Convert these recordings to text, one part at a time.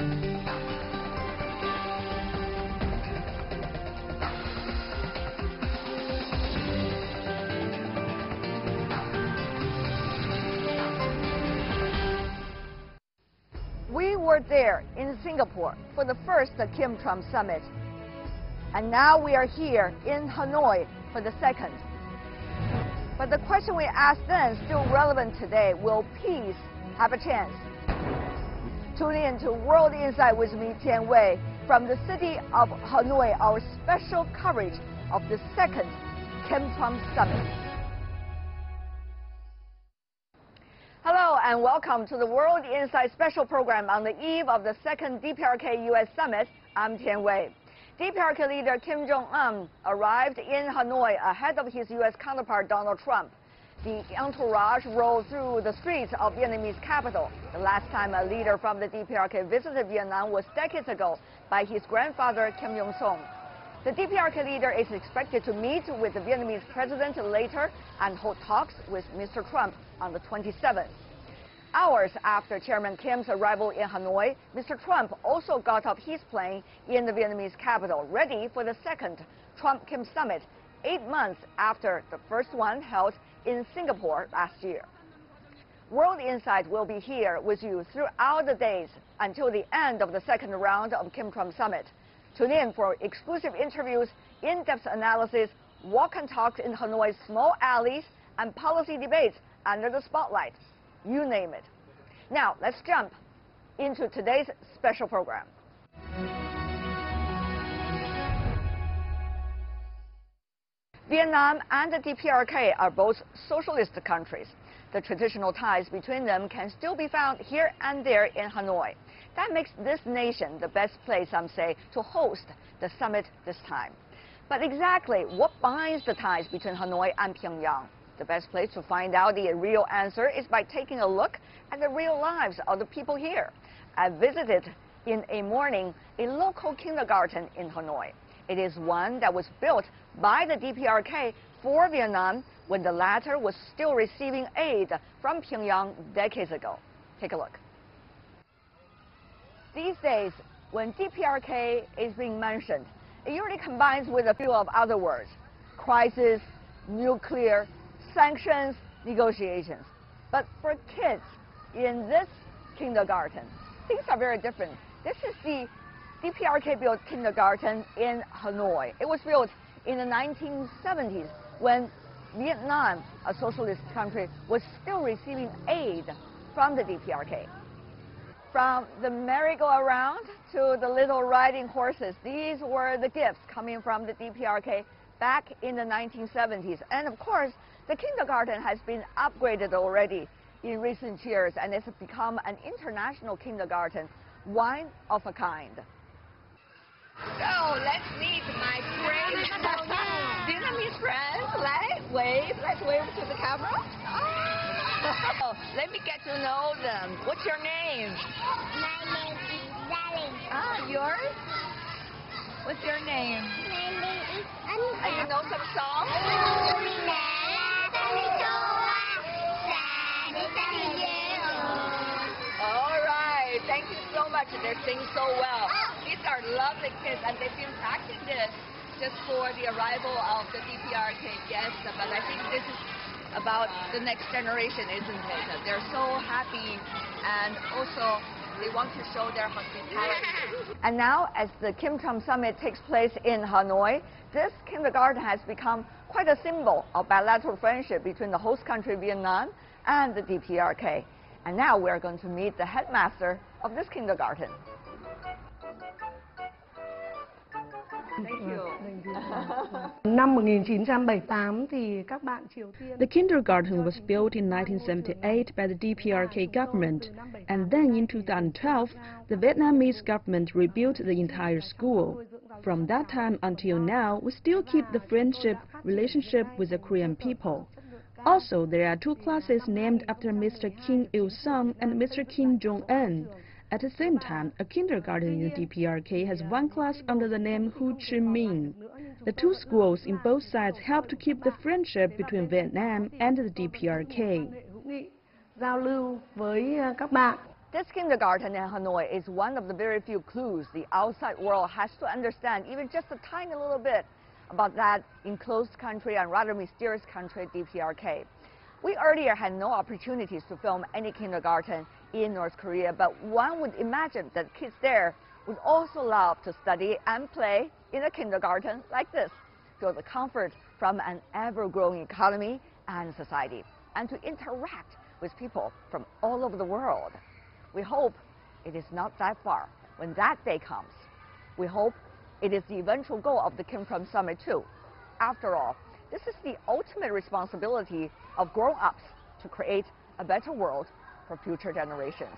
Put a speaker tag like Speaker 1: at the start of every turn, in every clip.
Speaker 1: We were there in Singapore for the first Kim-Trump summit. And now we are here in Hanoi for the second. But the question we asked then is still relevant today. Will peace have a chance? Tune in to World Insight with me, Tian Wei, from the city of Hanoi, our special coverage of the second Kim-Trump summit. Hello and welcome to the World Insight special program on the eve of the second DPRK-US summit. I'm Tian Wei. DPRK leader Kim Jong-un arrived in Hanoi ahead of his U.S. counterpart Donald Trump. The entourage rolled through the streets of Vietnamese capital. The last time a leader from the DPRK visited Vietnam was decades ago by his grandfather Kim Il-sung. The DPRK leader is expected to meet with the Vietnamese president later and hold talks with Mr. Trump on the 27th. Hours after Chairman Kim's arrival in Hanoi, Mr. Trump also got off his plane in the Vietnamese capital, ready for the second Trump-Kim summit, 8 months after the first one held in Singapore last year. World Insight will be here with you throughout the days until the end of the second round of Kim-Trump summit. Tune in for exclusive interviews, in-depth analysis, walk and talks in Hanoi's small alleys, and policy debates under the spotlight. You name it. Now, let's jump into today's special program. Vietnam and the DPRK are both socialist countries. The traditional ties between them can still be found here and there in Hanoi. That makes this nation the best place, some say, to host the summit this time. But exactly what binds the ties between Hanoi and Pyongyang? The best place to find out the real answer is by taking a look at the real lives of the people here. I visited in a morning a local kindergarten in Hanoi. It is one that was built by the DPRK for Vietnam when the latter was still receiving aid from Pyongyang decades ago. Take a look. These days, when DPRK is being mentioned, it usually combines with a few of other words: crisis, nuclear, sanctions, negotiations. But for kids in this kindergarten, things are very different. This is the DPRK-built kindergarten in Hanoi. It was built in the 1970s when Vietnam, a socialist country, was still receiving aid from the DPRK. From the merry-go-round to the little riding horses, these were the gifts coming from the DPRK back in the 1970s. And of course, the kindergarten has been upgraded already in recent years and it's become an international kindergarten, one of a kind. So let's meet my great Vietnamese friends. Let's wave to the camera. Oh, let me get to know them. What's your name?
Speaker 2: My name is Darling.
Speaker 1: Yours? What's your name?
Speaker 2: My name is Anta.
Speaker 1: You know some songs? All right, thank you so much. They sing so well. These are lovely kids, and they've been practicing this just for the arrival of the DPRK guests. But I think this is about the next generation, isn't it? They're so happy, and also they want to show their hospitality. And now, as the Kim-Trump summit takes place in Hanoi, this kindergarten has become quite a symbol of bilateral friendship between the host country, Vietnam, and the DPRK. And now we're going to meet the headmaster of this kindergarten. Thank you.
Speaker 3: The kindergarten was built in 1978 by the DPRK government, and then in 2012, the Vietnamese government rebuilt the entire school. From that time until now, we still keep the relationship with the Korean people. Also, there are two classes named after Mr. Kim Il-sung and Mr. Kim Jong-un. At the same time, a kindergarten in the DPRK has one class under the name Ho Chi Minh. The two schools in both sides help to keep the friendship between Vietnam and the DPRK.
Speaker 1: This kindergarten in Hanoi is one of the very few clues the outside world has to understand, even just a tiny little bit, about that enclosed country and rather mysterious country, DPRK. We earlier had no opportunities to film any kindergarten in North Korea, but one would imagine that kids there would also love to study and play in a kindergarten like this, feel the comfort from an ever-growing economy and society, and to interact with people from all over the world. We hope it is not that far when that day comes. We hope it is the eventual goal of the Kim-TrumpSummit too. After all, this is the ultimate responsibility of grown-ups to create a better world for future generations.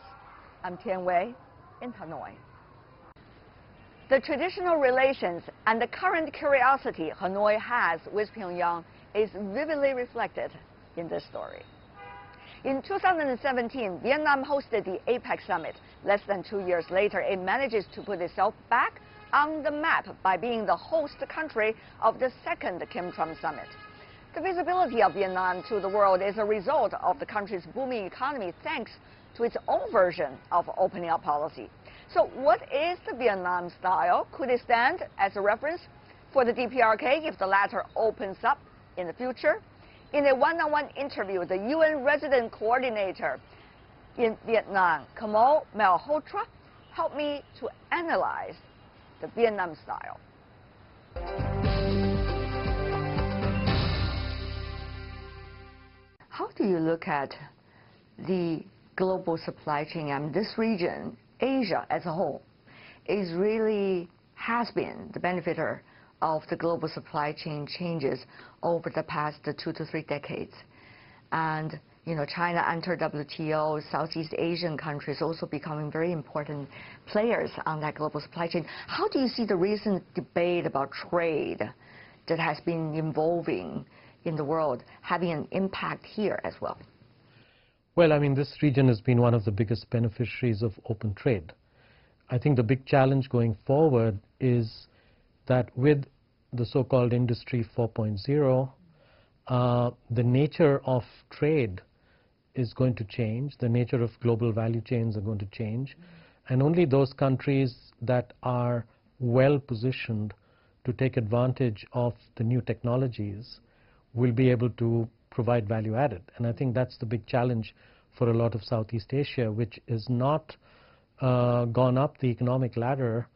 Speaker 1: I'm Tian Wei in Hanoi. The traditional relations and the current curiosity Hanoi has with Pyongyang is vividly reflected in this story. In 2017, Vietnam hosted the APEC summit. Less than 2 years later, it manages to put itself back on the map by being the host country of the second Kim-Trump summit. The visibility of Vietnam to the world is a result of the country's booming economy thanks to its own version of opening up policy. So what is the Vietnam style? Could it stand as a reference for the DPRK if the latter opens up in the future? In a one-on-one interview, the UN resident coordinator in Vietnam, Kamal Malhotra, helped me to analyze the Vietnam style. How do you look at the global supply chain? And this region, Asia as a whole, has been the benefiter of the global supply chain changes over the past 2 to 3 decades. And China entered WTO, Southeast Asian countries also becoming very important players on that global supply chain. How do you see the recent debate about trade that has been evolving in the world having an impact here as well?
Speaker 4: Well, I mean, this region has been one of the biggest beneficiaries of open trade. I think the big challenge going forward is that with the so-called Industry 4.0, the nature of trade is going to change, the nature of global value chains are going to change, and only those countries that are well positioned to take advantage of the new technologies will be able to provide value added. And I think that's the big challenge for a lot of Southeast Asia, which is not gone up the economic ladder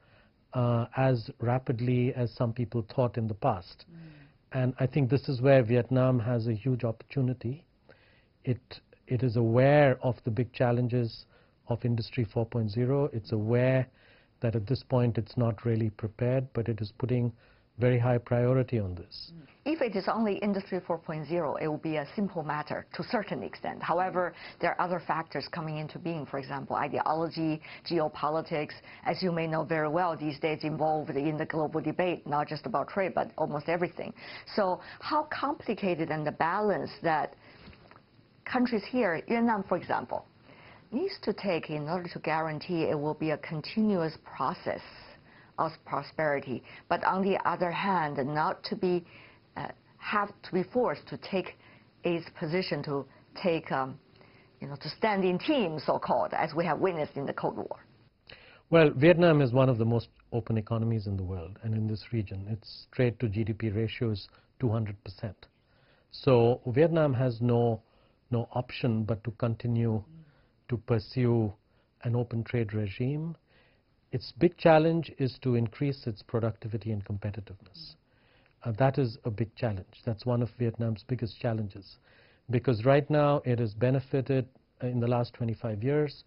Speaker 4: as rapidly as some people thought in the past. And I think this is where Vietnam has a huge opportunity. It is aware of the big challenges of Industry 4.0. It's aware that at this point it's not really prepared, but it is putting very high priority on this.
Speaker 1: If it is only Industry 4.0, it will be a simple matter to a certain extent. However, there are other factors coming into being, for example, ideology, geopolitics, as you may know very well, these days involved in the global debate, not just about trade, but almost everything. So how complicated and the balance that countries here, Vietnam, for example, needs to take in order to guarantee it will be a continuous process of prosperity, but on the other hand, not to be have to be forced to take its position to take to stand in teams, so-called, as we have witnessed in the Cold War.
Speaker 4: Well, Vietnam is one of the most open economies in the world, and in this region, its trade to GDP ratio is 200%. So Vietnam has no option but to continue to pursue an open trade regime. Its big challenge is to increase its productivity and competitiveness. That is a big challenge. That's one of Vietnam's biggest challenges, because right now it has benefited in the last 25 years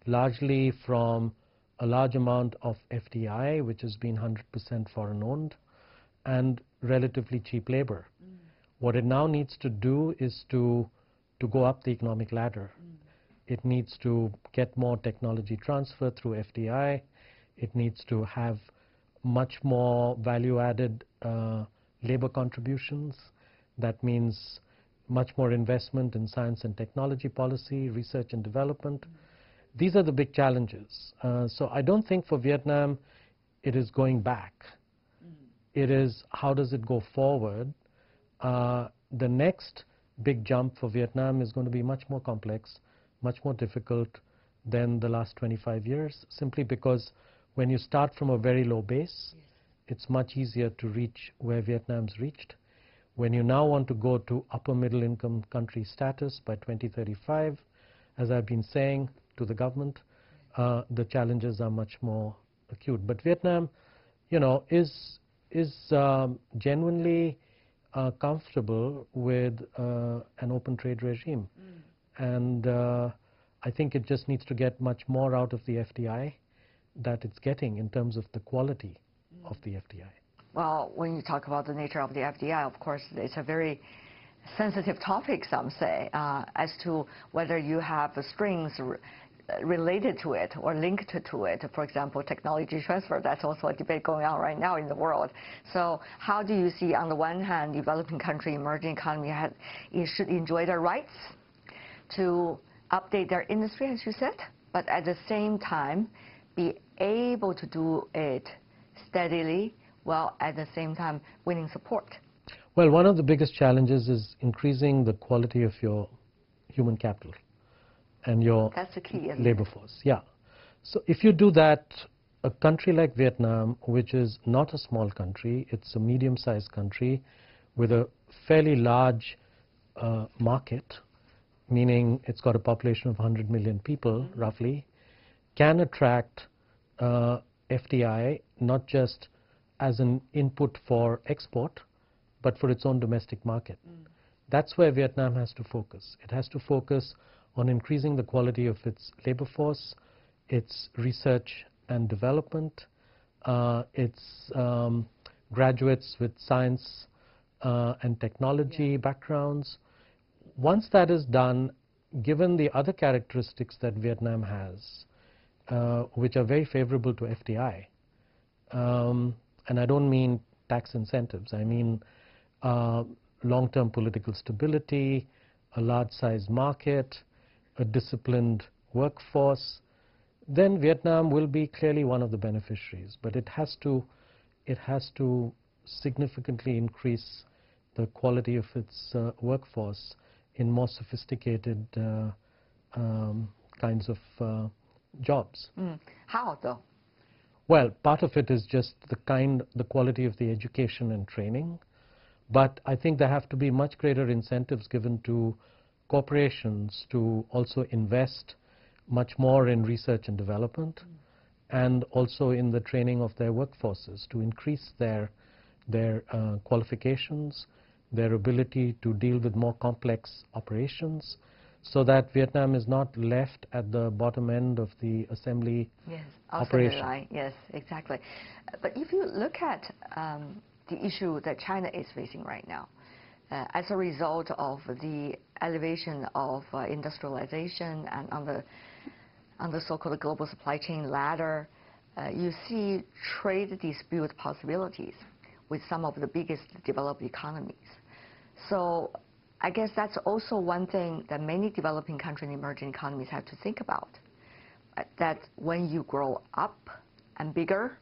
Speaker 4: largely from a large amount of FDI, which has been 100% foreign-owned, and relatively cheap labor. What it now needs to do is to go up the economic ladder. It needs to get more technology transfer through FDI. It needs to have much more value-added labor contributions. That means much more investment in science and technology policy, research and development. These are the big challenges. So I don't think for Vietnam it is going back. It is how does it go forward. The next big jump for Vietnam is going to be much more complex, much more difficult, than the last 25 years, simply because when you start from a very low base, it's much easier to reach where Vietnam's reached. When you now want to go to upper middle income country status by 2035, as I've been saying to the government, the challenges are much more acute. But Vietnam, you know, is genuinely comfortable with an open trade regime. And I think it just needs to get much more out of the FDI that it's getting in terms of the quality of the FDI.
Speaker 1: Well, when you talk about the nature of the FDI, of course, it's a very sensitive topic, some say, as to whether you have strings related to it or linked to it. For example, technology transfer, that's also a debate going on right now in the world. So how do you see, on the one hand, developing country, emerging economy should enjoy their rights to update their industry, as you said, but at the same time be able to do it steadily, while at the same time winning support?
Speaker 4: Well, one of the biggest challenges is increasing the quality of your human capital and your
Speaker 1: That's the key,
Speaker 4: labor force. Yeah. So if you do that, a country like Vietnam, which is not a small country, it's a medium-sized country with a fairly large market, meaning it's got a population of 100 million people, roughly, can attract FDI, not just as an input for export, but for its own domestic market. That's where Vietnam has to focus. It has to focus on increasing the quality of its labor force, its research and development, its graduates with science and technology backgrounds. Once that is done, given the other characteristics that Vietnam has, which are very favorable to FDI, and I don't mean tax incentives, I mean long-term political stability, a large-sized market, a disciplined workforce, then Vietnam will be clearly one of the beneficiaries. But it has to significantly increase the quality of its workforce in more sophisticated kinds of jobs.
Speaker 1: How, though?
Speaker 4: Well, part of it is just the quality of the education and training. But I think there have to be much greater incentives given to corporations to also invest much more in research and development, and also in the training of their workforces to increase their qualifications, their ability to deal with more complex operations, so that Vietnam is not left at the bottom end of the assembly operation.
Speaker 1: Line. Yes, exactly. But if you look at the issue that China is facing right now, as a result of the elevation of industrialization and on the so-called global supply chain ladder, you see trade dispute possibilities with some of the biggest developed economies. So I guess that's also one thing that many developing countries and emerging economies have to think about, that when you grow up and bigger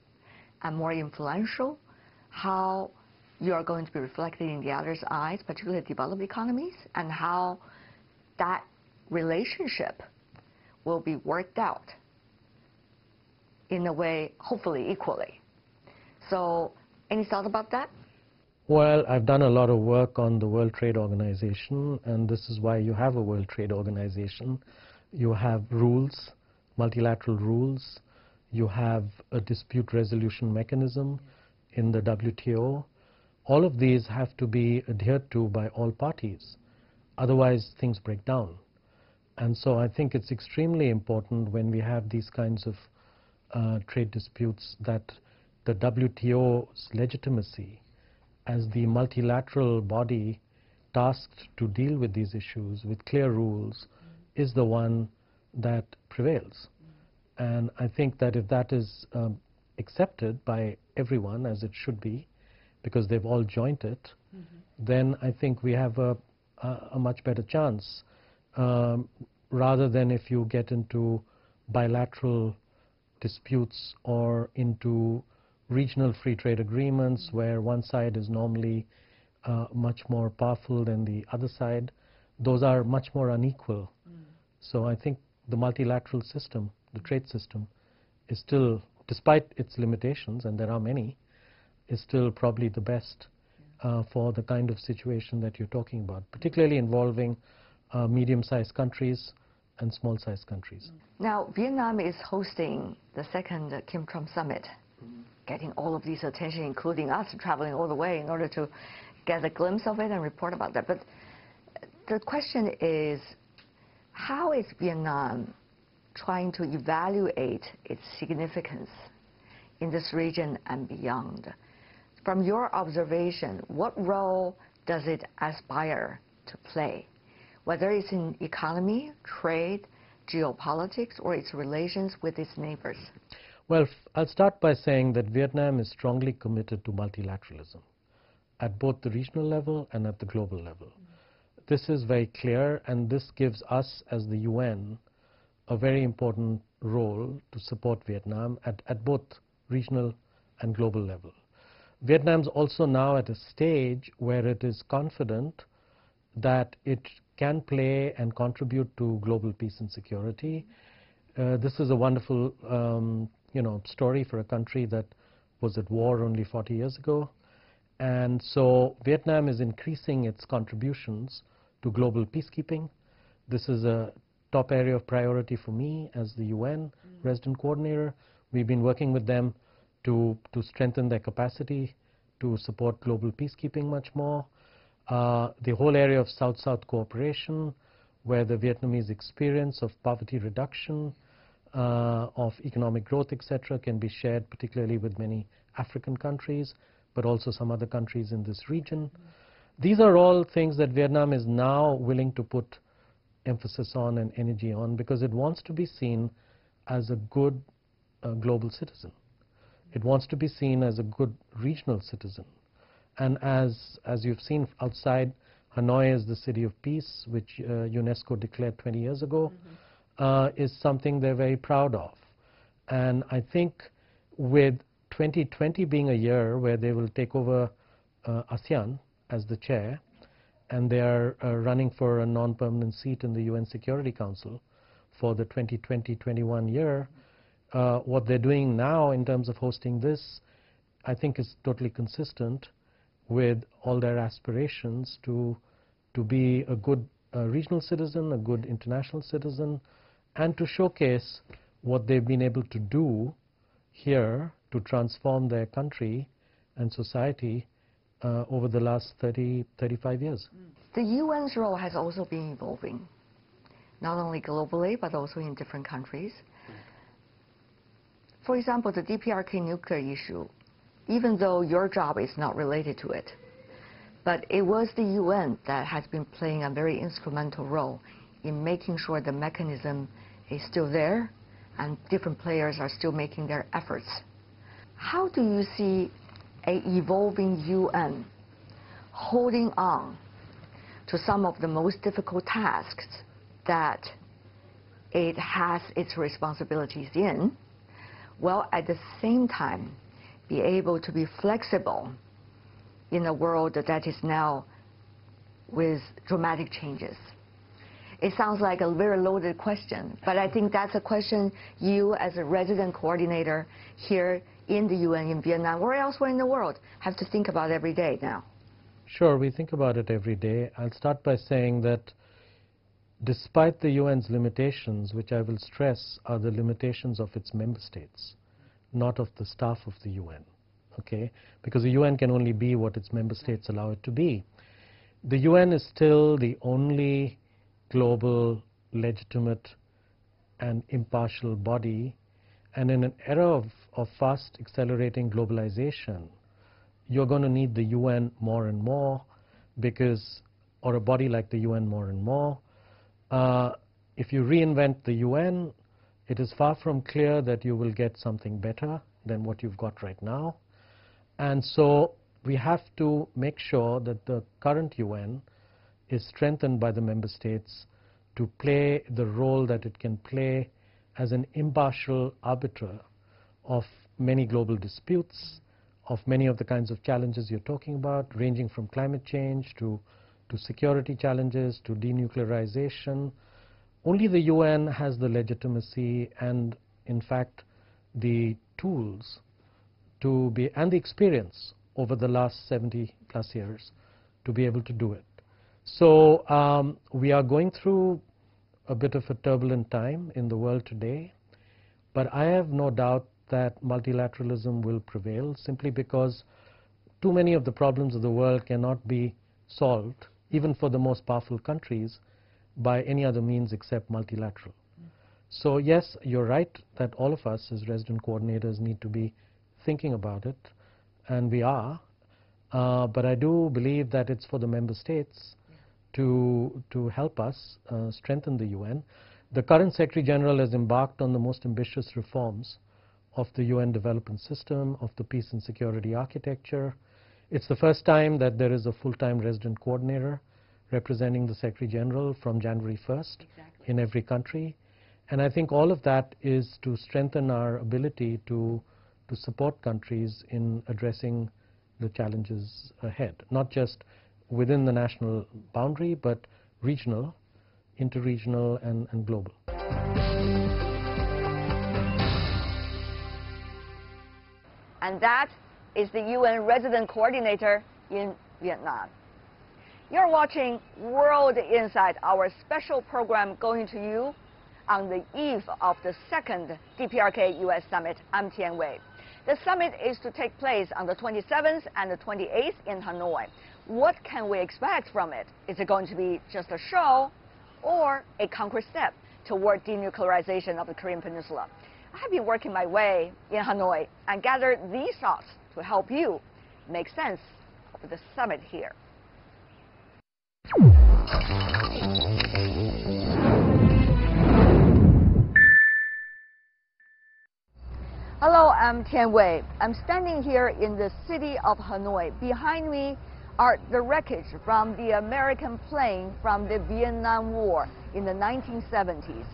Speaker 1: and more influential, how you are going to be reflected in the other's eyes, particularly developed economies, and how that relationship will be worked out in a way, hopefully equally. So any thought about that?
Speaker 4: Well, I've done a lot of work on the World Trade Organization, and this is why you have a World Trade Organization. You have rules, multilateral rules. You have a dispute resolution mechanism in the WTO. All of these have to be adhered to by all parties. Otherwise, things break down. And so I think it's extremely important when we have these kinds of trade disputes that the WTO's legitimacy as the multilateral body tasked to deal with these issues with clear rules is the one that prevails. And I think that if that is accepted by everyone, as it should be, because they've all joined it, then I think we have a much better chance, rather than if you get into bilateral disputes or into regional free trade agreements where one side is normally much more powerful than the other side. Those are much more unequal. So I think the multilateral system, the trade system, is still, despite its limitations, and there are many, is still probably the best for the kind of situation that you're talking about, particularly involving medium-sized countries and small-sized countries.
Speaker 1: Now, Vietnam is hosting the second Kim-TrumpSummit, getting all of this attention, including us traveling all the way in order to get a glimpse of it and report about that. But the question is, how is Vietnam trying to evaluate its significance in this region and beyond? From your observation, what role does it aspire to play, whether it's in economy, trade, geopolitics, or its relations with its neighbors?
Speaker 4: Well, I'll start by saying that Vietnam is strongly committed to multilateralism at both the regional level and at the global level. This is very clear, and this gives us, as the UN, a very important role to support Vietnam at both regional and global level. Vietnam's also now at a stage where it is confident that it can play and contribute to global peace and security. This is a wonderful story for a country that was at war only 40 years ago. And so Vietnam is increasing its contributions to global peacekeeping. This is a top area of priority for me as the UN resident coordinator. We've been working with them to strengthen their capacity to support global peacekeeping much more. The whole area of South-South cooperation, where the Vietnamese experience of poverty reduction, of economic growth, etc., can be shared particularly with many African countries, but also some other countries in this region. These are all things that Vietnam is now willing to put emphasis on and energy on because it wants to be seen as a good global citizen. It wants to be seen as a good regional citizen. And as you've seen outside, Hanoi is the city of peace, which UNESCO declared 20 years ago, is something they're very proud of. And I think with 2020 being a year where they will take over ASEAN as the chair, and they are running for a non-permanent seat in the UN Security Council for the 2020-21 year, what they're doing now in terms of hosting this, I think is totally consistent with all their aspirations to be a good regional citizen, a good international citizen, and to showcase what they've been able to do here to transform their country and society over the last 35 years.
Speaker 1: The UN's role has also been evolving, not only globally, but also in different countries. For example, the DPRK nuclear issue, even though your job is not related to it, but it was the UN that has been playing a very instrumental role in making sure the mechanism is still there and different players are still making their efforts. How do you see an evolving UN holding on to some of the most difficult tasks that it has its responsibilities in, while at the same time be able to be flexible in a world that is now with dramatic changes? It sounds like a very loaded question, but I think that's a question you as a resident coordinator here in the UN in Vietnam or elsewhere in the world have to think about every day now.
Speaker 4: Sure, we think about it every day. I'll start by saying that despite the UN's limitations, which I will stress are the limitations of its member states, not of the staff of the UN, okay? Because the UN can only be what its member states allow it to be. The UN is still the only global, legitimate, and impartial body, and in an era of fast accelerating globalization, you're going to need the UN more and more because, or a body like the UN more and more. If you reinvent the UN, it is far from clear that you will get something better than what you've got right now. And so we have to make sure that the current UN is strengthened by the member states to play the role that it can play as an impartial arbiter of many global disputes, of many of the kinds of challenges you're talking about, ranging from climate change to security challenges, to denuclearization, only the UN has the legitimacy and, in fact, the tools to be, and the experience over the last 70 plus years to be able to do it. So we are going through a bit of a turbulent time in the world today, but I have no doubt that multilateralism will prevail simply because too many of the problems of the world cannot be solved, even for the most powerful countries, by any other means except multilateral. So yes, you're right that all of us as resident coordinators need to be thinking about it, and we are, but I do believe that it's for the member states to help us strengthen the UN. The current Secretary General has embarked on the most ambitious reforms of the UN development system, of the peace and security architecture. It's the first time that there is a full-time resident coordinator representing the Secretary General from January 1st in every country. And I think all of that is to strengthen our ability to support countries in addressing the challenges ahead, not just within the national boundary, but regional, interregional, and global.
Speaker 1: And that is the UN resident coordinator in Vietnam. You're watching World Insight, our special program going to you on the eve of the second DPRK-US Summit. I'm Tian Wei. The summit is to take place on the 27th and the 28th in Hanoi. What can we expect from it? Is it going to be just a show or a concrete step toward denuclearization of the Korean Peninsula? I have been working my way in Hanoi and gathered these thoughts to help you make sense of the summit here. Hello, I'm Tian Wei. I'm standing here in the city of Hanoi. Behind me are the wreckage from the American plane from the Vietnam War in the 1970s.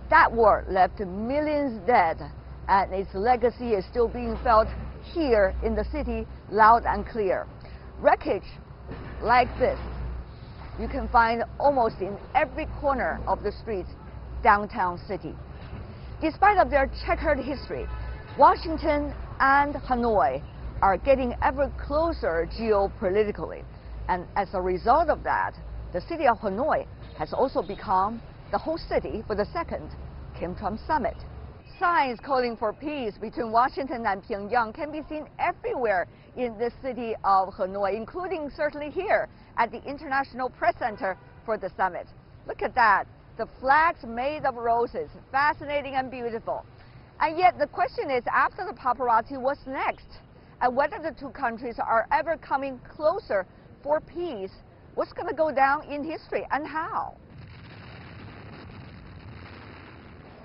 Speaker 1: That war left millions dead, and its legacy is still being felt here in the city loud and clear. Wreckage like this you can find almost in every corner of the streets downtown city. Despite of their checkered history, Washington and Hanoi are getting ever closer geopolitically, and as a result of that, the city of Hanoi has also become the host city for the second Kim-TrumpSummit. Signs calling for peace between Washington and Pyongyang can be seen everywhere in the city of Hanoi, including certainly here at the International Press Center for the summit. Look at that, the flags made of roses, fascinating and beautiful. And yet the question is, after the paparazzi, what's next? And whether the two countries are ever coming closer for peace, what's going to go down in history and how?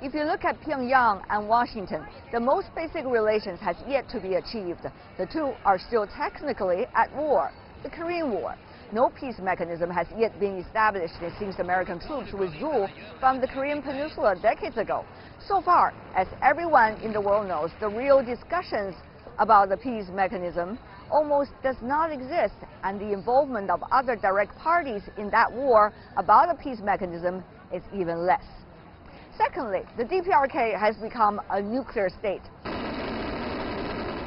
Speaker 1: If you look at Pyongyang and Washington, the most basic relations has yet to be achieved. The two are still technically at war, the Korean War. No peace mechanism has yet been established since American troops withdrew from the Korean Peninsula decades ago. So far, as everyone in the world knows, the real discussions about the peace mechanism almost does not exist, and the involvement of other direct parties in that war about the peace mechanism is even less. Secondly, the DPRK has become a nuclear state.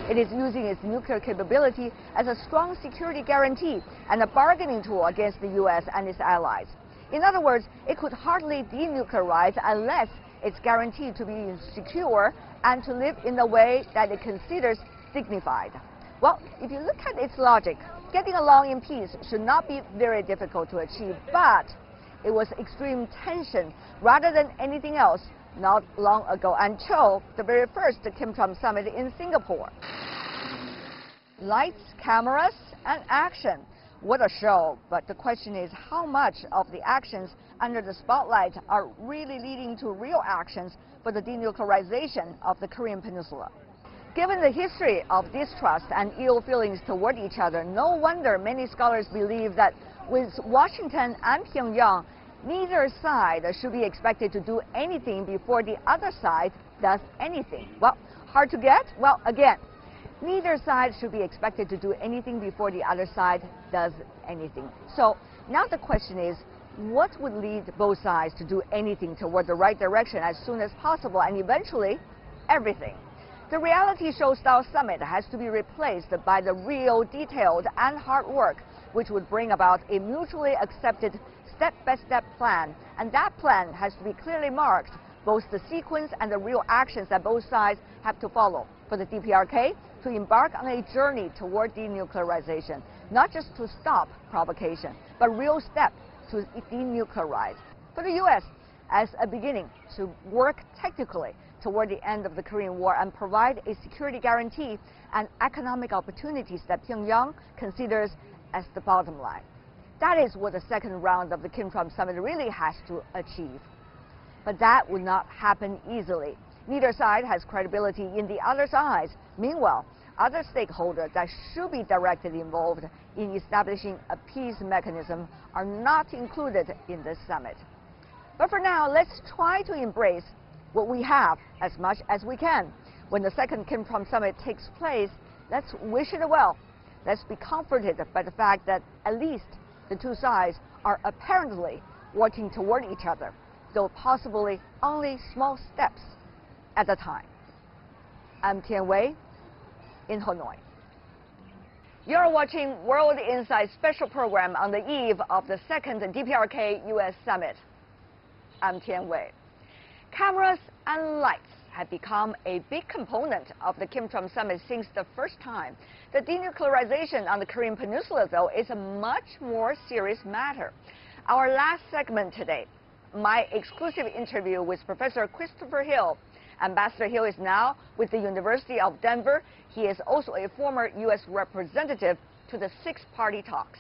Speaker 1: It is using its nuclear capability as a strong security guarantee and a bargaining tool against the U.S. and its allies. In other words, it could hardly denuclearize unless it's guaranteed to be secure and to live in a way that it considers dignified. Well, if you look at its logic, getting along in peace should not be very difficult to achieve, but it was extreme tension rather than anything else not long ago, until the very first Kim-TrumpSummit in Singapore. Lights, cameras, and action. What a show, but the question is how much of the actions under the spotlight are really leading to real actions for the denuclearization of the Korean Peninsula. Given the history of distrust and ill feelings toward each other, no wonder many scholars believe that with Washington and Pyongyang, neither side should be expected to do anything before the other side does anything. Well, hard to get? Well, again, neither side should be expected to do anything before the other side does anything. So now the question is, what would lead both sides to do anything toward the right direction as soon as possible, and eventually, everything? The reality show-style summit has to be replaced by the real, detailed, and hard work, which would bring about a mutually accepted step-by-step plan, and that plan has to be clearly marked, both the sequence and the real actions that both sides have to follow for the DPRK to embark on a journey toward denuclearization, not just to stop provocation, but real steps to denuclearize. For the U.S., as a beginning to work technically toward the end of the Korean War and provide a security guarantee and economic opportunities that Pyongyang considers as the bottom line. That is what the second round of the Kim-Trump summit really has to achieve. But that would not happen easily. Neither side has credibility in the other's eyes. Meanwhile, other stakeholders that should be directly involved in establishing a peace mechanism are not included in this summit. But for now, let's try to embrace what we have as much as we can. When the second Kim-Trump summit takes place, let's wish it well. Let's be comforted by the fact that at least the two sides are apparently working toward each other, though possibly only small steps at a time. I'm Tian Wei in Hanoi. You're watching World Insight special program on the eve of the second DPRK U.S. Summit. I'm Tian Wei. Cameras and lights have become a big component of the Kim-Trump Summit since the first time. The denuclearization on the Korean Peninsula, though, is a much more serious matter. Our last segment today, my exclusive interview with Professor Christopher Hill. Ambassador Hill is now with the University of Denver. He is also a former U.S. representative to the six-party talks.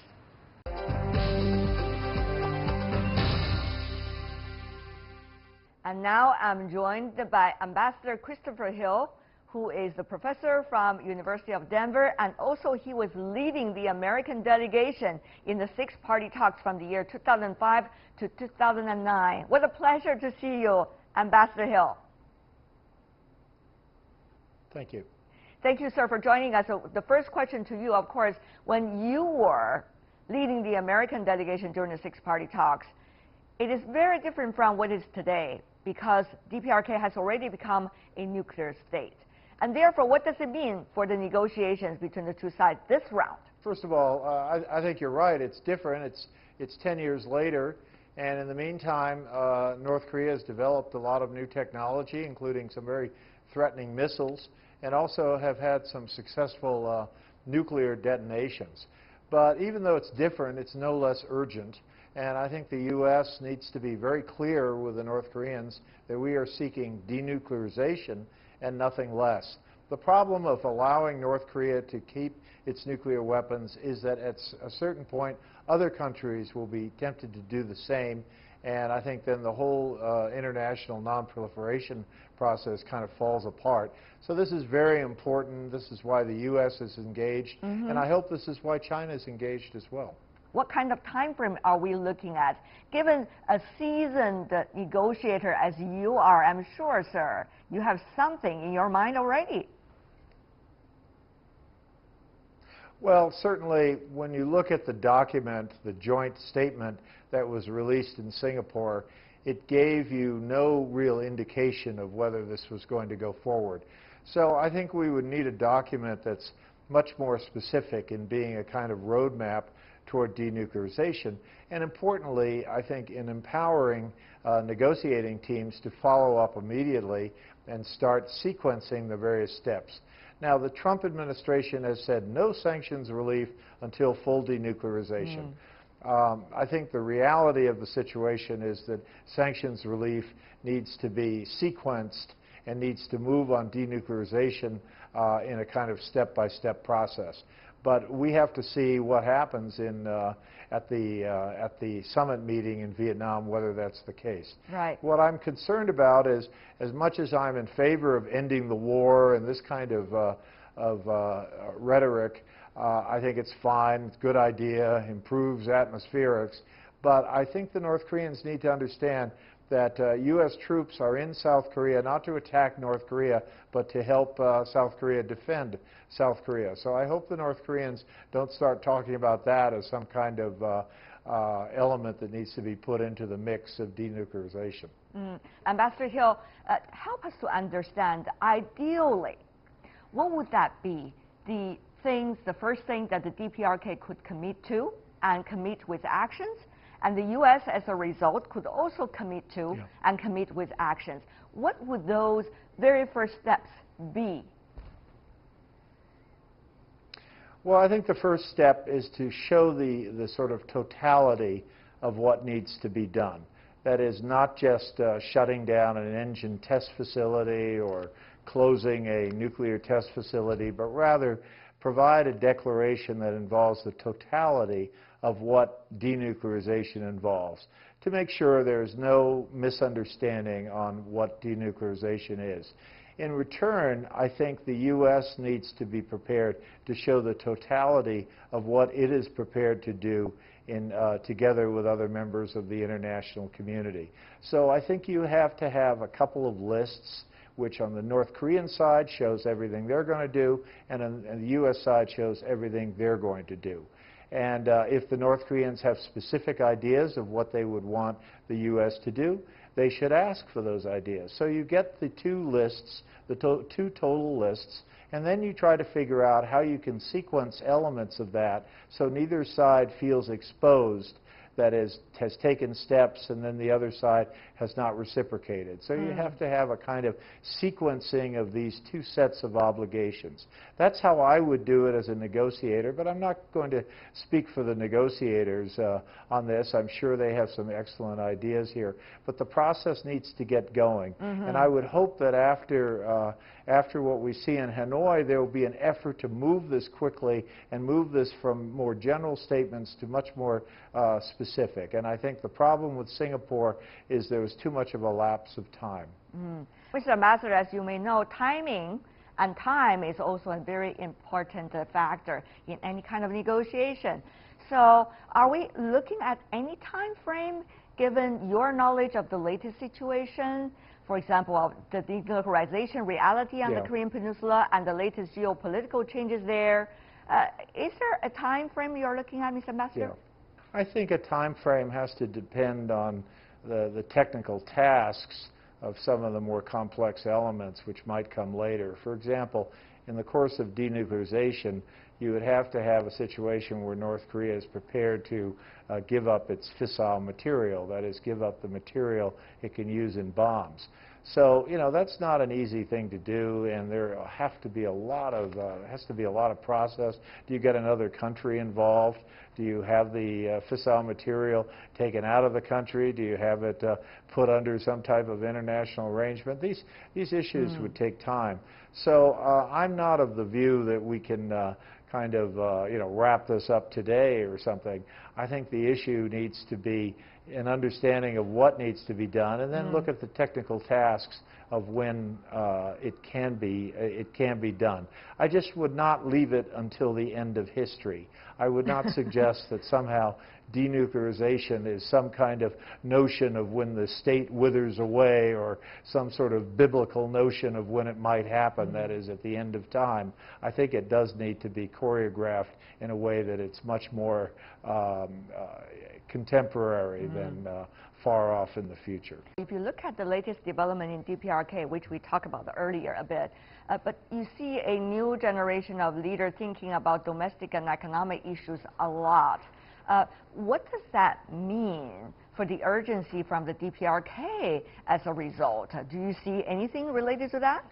Speaker 1: And now I'm joined by Ambassador Christopher Hill, who is a professor from University of Denver, and also he was leading the American delegation in the six-party talks from the year 2005 to 2009. What a pleasure to see you, Ambassador Hill.
Speaker 5: Thank you.
Speaker 1: Thank you, sir, for joining us. So the first question to you, of course, when you were leading the American delegation during the six-party talks, it is very different from what is today, because DPRK has already become a nuclear state. And therefore, what does it mean for the negotiations between the two sides this round?
Speaker 5: First of all, I think you're right. It's different. It's 10 years later. And in the meantime, North Korea has developed a lot of new technology, including some very threatening missiles, and also have had some successful nuclear detonations. But even though it's different, it's no less urgent. And I think the U.S. needs to be very clear with the North Koreans that we are seeking denuclearization and nothing less. The problem of allowing North Korea to keep its nuclear weapons is that at a certain point, other countries will be tempted to do the same. And I think then the whole international non-proliferation process kind of falls apart. So this is very important. This is why the U.S. is engaged. And I hope this is why China is engaged as well.
Speaker 1: What kind of time frame are we looking at? Given a seasoned negotiator as you are, I'm sure, sir, you have something in your mind already.
Speaker 5: Well, certainly, when you look at the document, the joint statement that was released in Singapore, it gave you no real indication of whether this was going to go forward. So I think we would need a document that's much more specific in being a kind of roadmap toward denuclearization, and importantly, I think in empowering negotiating teams to follow up immediately and start sequencing the various steps. Now, the Trump administration has said no sanctions relief until full denuclearization. I think the reality of the situation is that sanctions relief needs to be sequenced and needs to move on denuclearization in a kind of step-by-step process. But we have to see what happens at the summit meeting in Vietnam, whether that's the case.
Speaker 1: Right.
Speaker 5: What I'm concerned about is, as much as I'm in favor of ending the war and this kind of rhetoric, I think it's fine, it's a good idea, improves atmospherics. But I think the North Koreans need to understand that U.S. troops are in South Korea not to attack North Korea, but to help South Korea defend South Korea. So I hope the North Koreans don't start talking about that as some kind of element that needs to be put into the mix of denuclearization.
Speaker 1: Ambassador Hill, help us to understand, ideally, what would that be? The first thing that the DPRK could commit to and commit with actions, and the U.S. as a result could also commit to and commit with actions. What would those very first steps be?
Speaker 5: Well, I think the first step is to show the sort of totality of what needs to be done. That is not just shutting down an engine test facility or closing a nuclear test facility, but rather provide a declaration that involves the totality of what denuclearization involves, to make sure there's no misunderstanding on what denuclearization is. In return, I think the U.S. needs to be prepared to show the totality of what it is prepared to do together with other members of the international community. So I think you have to have a couple of lists, which on the North Korean side shows everything they're going to do, and on the U.S. side shows everything they're going to do. And if the North Koreans have specific ideas of what they would want the U.S. to do, they should ask for those ideas. So you get the two lists, two total lists, and then you try to figure out how you can sequence elements of that so neither side feels exposed, that is, has taken steps, and then the other side has not reciprocated. So you have to have a kind of sequencing of these two sets of obligations. That's how I would do it as a negotiator, but I'm not going to speak for the negotiators on this. I'm sure they have some excellent ideas here. But the process needs to get going. And I would hope that after what we see in Hanoi, there will be an effort to move this quickly and move this from more general statements to much more specific. And I think the problem with Singapore is there was too much of a lapse of time.
Speaker 1: Mr. Ambassador, as you may know, timing and time is also a very important factor in any kind of negotiation. So are we looking at any time frame, given your knowledge of the latest situation, for example, of the denuclearization reality on the Korean Peninsula and the latest geopolitical changes there? Is there a time frame you're looking at, Mr. Ambassador?
Speaker 5: I think a time frame has to depend on the technical tasks of some of the more complex elements which might come later. For example, in the course of denuclearization, you would have to have a situation where North Korea is prepared to give up its fissile material, that is, give up the material it can use in bombs. So, you know, that's not an easy thing to do, and there has to be a lot of process. Do you get another country involved? Do you have the fissile material taken out of the country? Do you have it put under some type of international arrangement? These issues would take time. So I'm not of the view that we can kind of wrap this up today or something. I think the issue needs to be an understanding of what needs to be done, and then look at the technical tasks of when it can be done. I just would not leave it until the end of history. I would not suggest that somehow denuclearization is some kind of notion of when the state withers away, or some sort of biblical notion of when it might happen, that is, at the end of time. I think it does need to be choreographed in a way that it's much more contemporary than far off in the future.
Speaker 1: If you look at the latest development in DPRK, which we talked about earlier a bit, but you see a new generation of leaders thinking about domestic and economic issues a lot. What does that mean for the urgency from the DPRK as a result? Do you see anything related to that?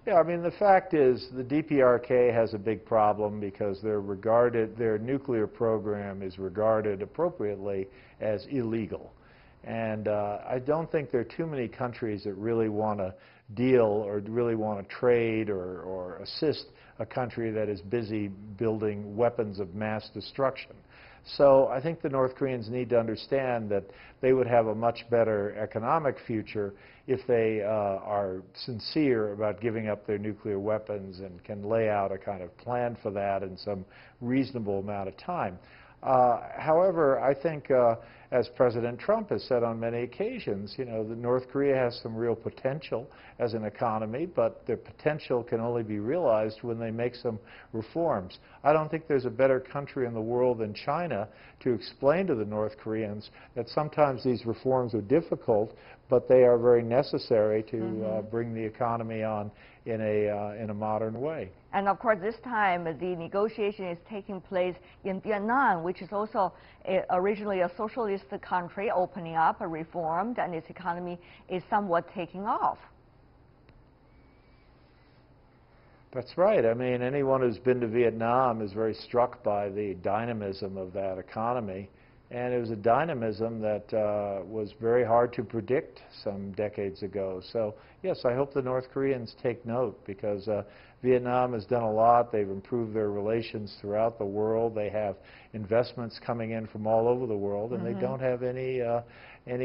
Speaker 5: Yeah, I mean, the fact is the DPRK has a big problem because their nuclear program is regarded appropriately as illegal. And I don't think there are too many countries that really want to deal or really want to trade or assist a country that is busy building weapons of mass destruction. So I think the North Koreans need to understand that they would have a much better economic future if they are sincere about giving up their nuclear weapons and can lay out a kind of plan for that in some reasonable amount of time. However, I think as President Trump has said on many occasions, you know, that North Korea has some real potential as an economy, but their potential can only be realized when they make some reforms. I don't think there's a better country in the world than China to explain to the North Koreans that sometimes these reforms are difficult, but they are very necessary to bring the economy on in a modern way.
Speaker 1: And of course, this time the negotiation is taking place in Vietnam, which is also originally a socialist country, opening up, reformed, and its economy is somewhat taking off.
Speaker 5: That's right. I mean, anyone who's been to Vietnam is very struck by the dynamism of that economy. And it was a dynamism that was very hard to predict some decades ago. So, yes, I hope the North Koreans take note, because Vietnam has done a lot. They've improved their relations throughout the world. They have investments coming in from all over the world, and they don't have any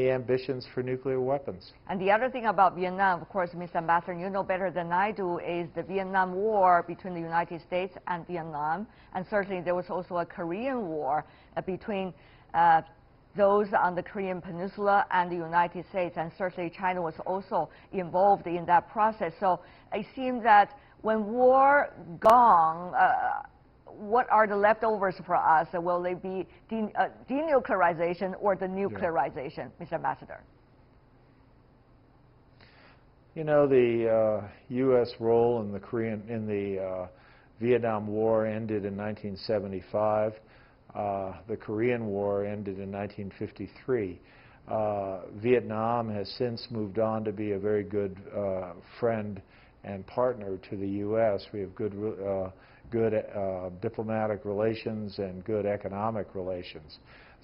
Speaker 5: ambitions for nuclear weapons.
Speaker 1: And the other thing about Vietnam, of course, Mr. Ambassador, you know better than I do, is the Vietnam War between the United States and Vietnam. And certainly there was also a Korean War between those on the Korean Peninsula and the United States, and certainly China was also involved in that process. So it seems that when war gone, what are the leftovers for us? Will they be denuclearization or the nuclearization, Mr. Ambassador?
Speaker 5: You know, the U.S. role in the Vietnam War ended in 1975. The Korean War ended in 1953. Vietnam has since moved on to be a very good friend and partner to the U.S. We have good diplomatic relations and good economic relations.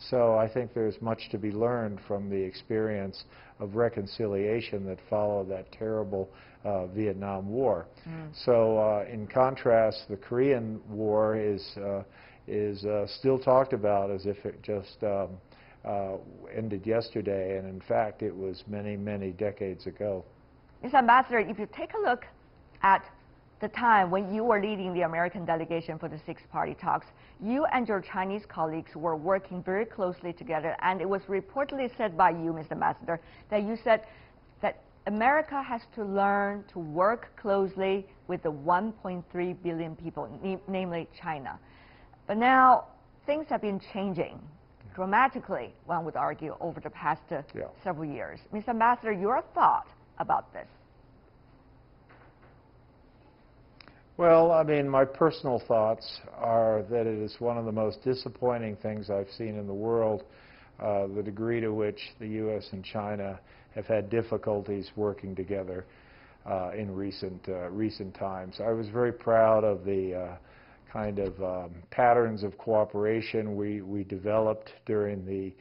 Speaker 5: So I think there's much to be learned from the experience of reconciliation that followed that terrible Vietnam War. So in contrast, the Korean War is still talked about as if it just ended yesterday, and in fact it was many, many decades ago.
Speaker 1: Mr. Ambassador, if you take a look at the time when you were leading the American delegation for the six-party talks, you and your Chinese colleagues were working very closely together, and it was reportedly said by you, Mr. Ambassador, that you said that America has to learn to work closely with the 1.3 billion people, namely China. But now things have been changing dramatically, one would argue, over the past several years. Mr. Ambassador, your thought about this?
Speaker 5: Well, I mean, my personal thoughts are that it is one of the most disappointing things I've seen in the world, the degree to which the U.S. and China have had difficulties working together in recent times. I was very proud of the kind of patterns of cooperation we developed during the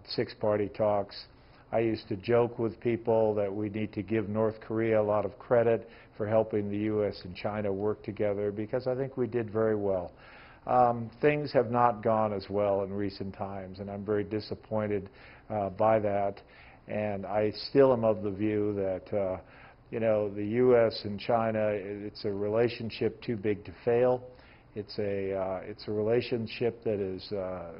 Speaker 5: six-party talks. I used to joke with people that we need to give North Korea a lot of credit for helping the U.S. and China work together, because I think we did very well. Things have not gone as well in recent times, and I'm very disappointed by that. And I still am of the view that you know, the U.S. and China, it's a relationship too big to fail. It's a relationship that is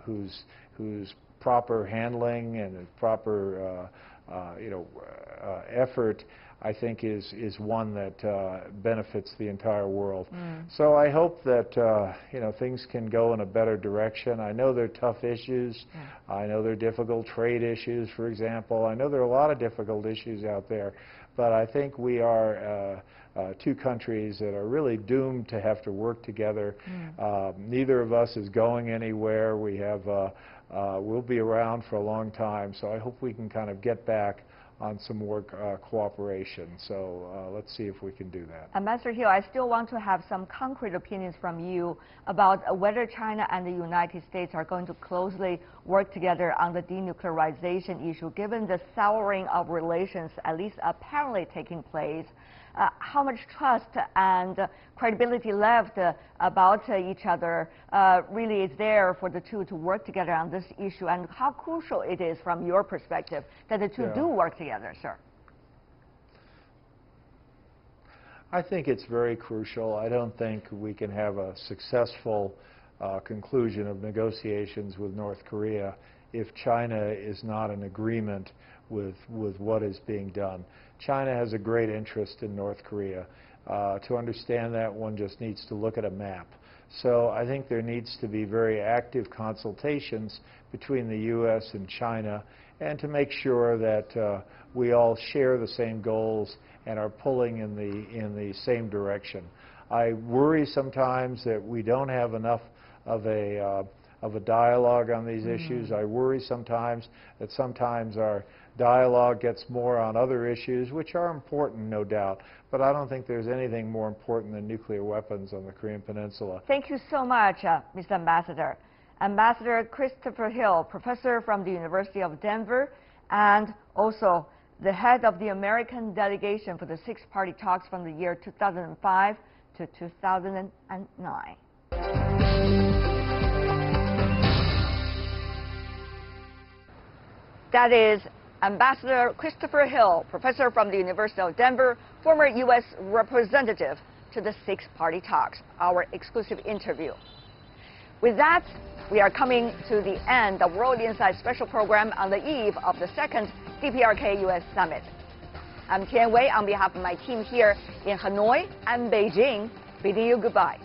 Speaker 5: whose proper handling and proper effort, I think, is one that benefits the entire world. So I hope that you know, things can go in a better direction. I know they're tough issues. I know they're difficult trade issues, for example. I know there are a lot of difficult issues out there, but I think we are two countries that are really doomed to have to work together. Neither of us is going anywhere. We have we'll be around for a long time, so I hope we can kind of get back on some more cooperation. So let's see if we can do that.
Speaker 1: Ambassador Hill, I still want to have some concrete opinions from you about whether China and the United States are going to closely work together on the denuclearization issue, given the souring of relations, at least apparently taking place. How much trust and credibility left about each other really is there for the two to work together on this issue, and how crucial it is from your perspective that the two do work together, sir?
Speaker 5: I think it's very crucial. I don't think we can have a successful conclusion of negotiations with North Korea if China is not in agreement with what is being done. China has a great interest in North Korea. To understand that, one just needs to look at a map. So I think there needs to be very active consultations between the U.S. and China, and to make sure that we all share the same goals and are pulling in the same direction. I worry sometimes that we don't have enough of a dialogue on these issues. I worry sometimes that our dialogue gets more on other issues, which are important, no doubt, but I don't think there's anything more important than nuclear weapons on the Korean Peninsula.
Speaker 1: Thank you so much, Mr. Ambassador. Ambassador Christopher Hill, professor from the University of Denver, and also the head of the American delegation for the six-party talks from the year 2005 to 2009. That is Ambassador Christopher Hill, professor from the University of Denver, former U.S. representative to the six-party talks, our exclusive interview. With that, we are coming to the end of World Insight special program on the eve of the second DPRK U.S. Summit. I'm Tian Wei on behalf of my team here in Hanoi and Beijing, bidding you goodbye.